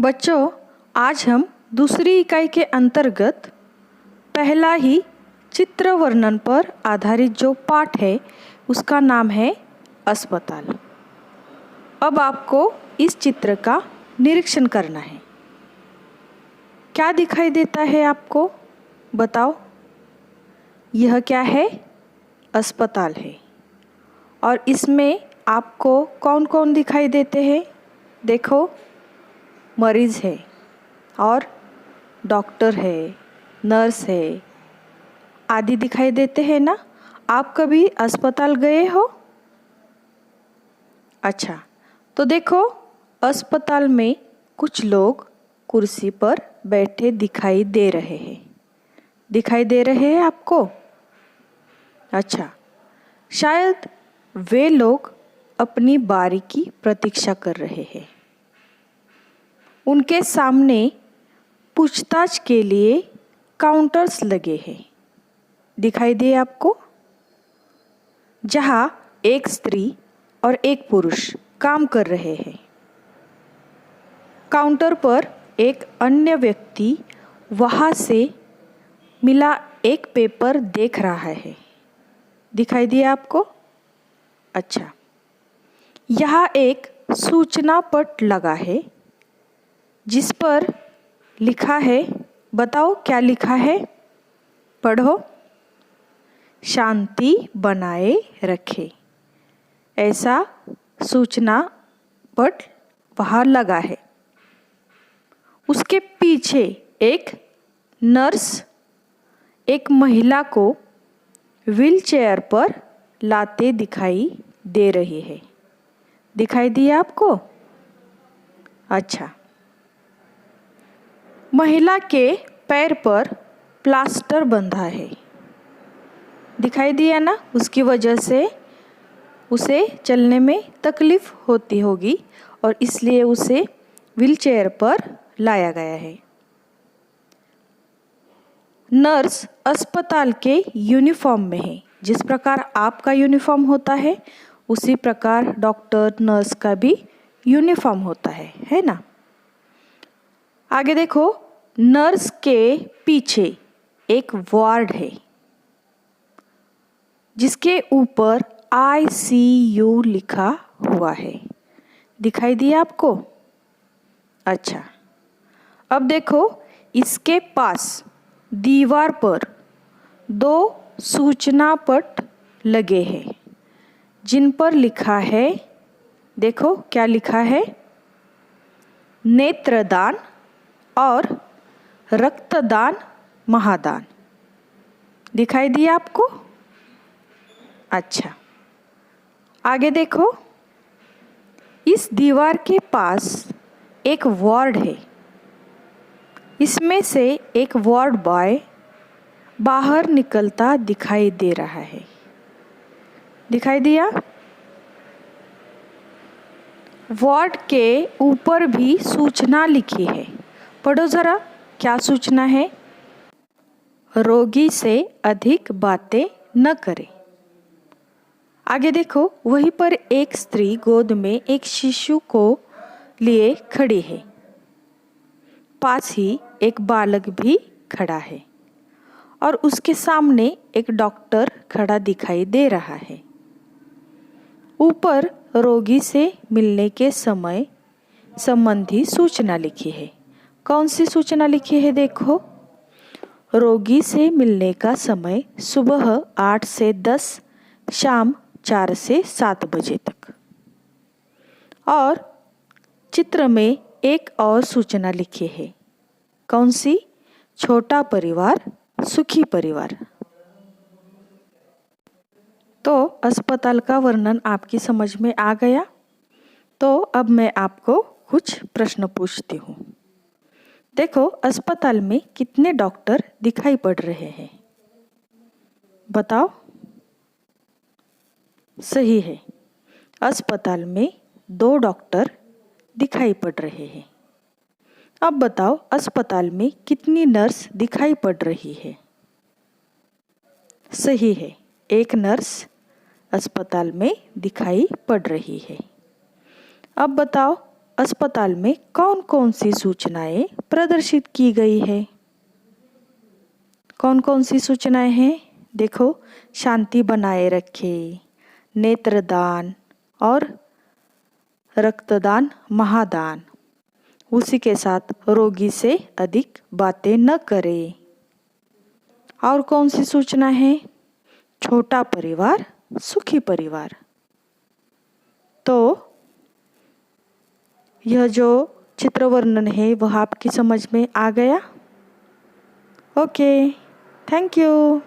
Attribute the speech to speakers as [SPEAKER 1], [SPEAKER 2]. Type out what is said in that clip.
[SPEAKER 1] बच्चों, आज हम दूसरी इकाई के अंतर्गत पहला ही चित्र वर्णन पर आधारित जो पाठ है उसका नाम है अस्पताल। अब आपको इस चित्र का निरीक्षण करना है। क्या दिखाई देता है आपको? बताओ। यह क्या है? अस्पताल है। और इसमें आपको कौन कौन दिखाई देते हैं? देखो, मरीज़ है और डॉक्टर है, नर्स है आदि दिखाई देते हैं ना। आप कभी अस्पताल गए हो? अच्छा, तो देखो, अस्पताल में कुछ लोग कुर्सी पर बैठे दिखाई दे रहे हैं। दिखाई दे रहे हैं आपको? अच्छा, शायद वे लोग अपनी बारी की प्रतीक्षा कर रहे हैं। उनके सामने पूछताछ के लिए काउंटर्स लगे हैं। दिखाई दे आपको? जहाँ एक स्त्री और एक पुरुष काम कर रहे हैं। काउंटर पर एक अन्य व्यक्ति वहाँ से मिला एक पेपर देख रहा है। दिखाई दिया आपको? अच्छा, यहाँ एक सूचना पट लगा है जिस पर लिखा है, बताओ क्या लिखा है? पढ़ो। शांति बनाए रखें, ऐसा सूचना पट वहाँ लगा है। उसके पीछे एक नर्स एक महिला को व्हीलचेयर पर लाते दिखाई दे रही है। दिखाई दिया आपको? अच्छा, महिला के पैर पर प्लास्टर बंधा है। दिखाई दिया ना? उसकी वजह से उसे चलने में तकलीफ होती होगी और इसलिए उसे व्हीलचेयर पर लाया गया है। नर्स अस्पताल के यूनिफॉर्म में है। जिस प्रकार आपका यूनिफॉर्म होता है उसी प्रकार डॉक्टर नर्स का भी यूनिफॉर्म होता है ना। आगे देखो, नर्स के पीछे एक वार्ड है जिसके ऊपर ICU लिखा हुआ है। दिखाई दिया आपको? अच्छा, अब देखो, इसके पास दीवार पर 2 सूचना पट लगे हैं जिन पर लिखा है, देखो क्या लिखा है? नेत्रदान और रक्तदान महादान। दिखाई दिया आपको? अच्छा, आगे देखो, इस दीवार के पास एक वार्ड है। इसमें से एक वार्ड बॉय बाहर निकलता दिखाई दे रहा है। दिखाई दिया? वार्ड के ऊपर भी सूचना लिखी है। पढ़ो जरा, क्या सूचना है? रोगी से अधिक बातें न करें। आगे देखो, वहीं पर एक स्त्री गोद में एक शिशु को लिए खड़ी है। पास ही एक बालक भी खड़ा है और उसके सामने एक डॉक्टर खड़ा दिखाई दे रहा है। ऊपर रोगी से मिलने के समय संबंधी सूचना लिखी है। कौन सी सूचना लिखी है? देखो, रोगी से मिलने का समय सुबह 8 से 10, शाम 4 से 7 बजे तक। और चित्र में एक और सूचना लिखी है। कौन सी? छोटा परिवार सुखी परिवार। तो अस्पताल का वर्णन आपकी समझ में आ गया। तो अब मैं आपको कुछ प्रश्न पूछती हूँ। देखो, अस्पताल में कितने डॉक्टर दिखाई पड़ रहे हैं? बताओ। सही है, अस्पताल में 2 डॉक्टर दिखाई पड़ रहे हैं। अब बताओ, अस्पताल में कितनी नर्स दिखाई पड़ रही है? सही है, एक नर्स अस्पताल में दिखाई पड़ रही है। अब बताओ, अस्पताल में कौन कौन सी सूचनाएं प्रदर्शित की गई है? कौन कौन सी सूचनाएं हैं? देखो, शांति बनाए रखें, नेत्रदान और रक्तदान, महादान। उसी के साथ रोगी से अधिक बातें न करें। और कौन सी सूचना है? छोटा परिवार सुखी परिवार। तो यह जो चित्र वर्णन है वह आपकी समझ में आ गया? Okay, thank you.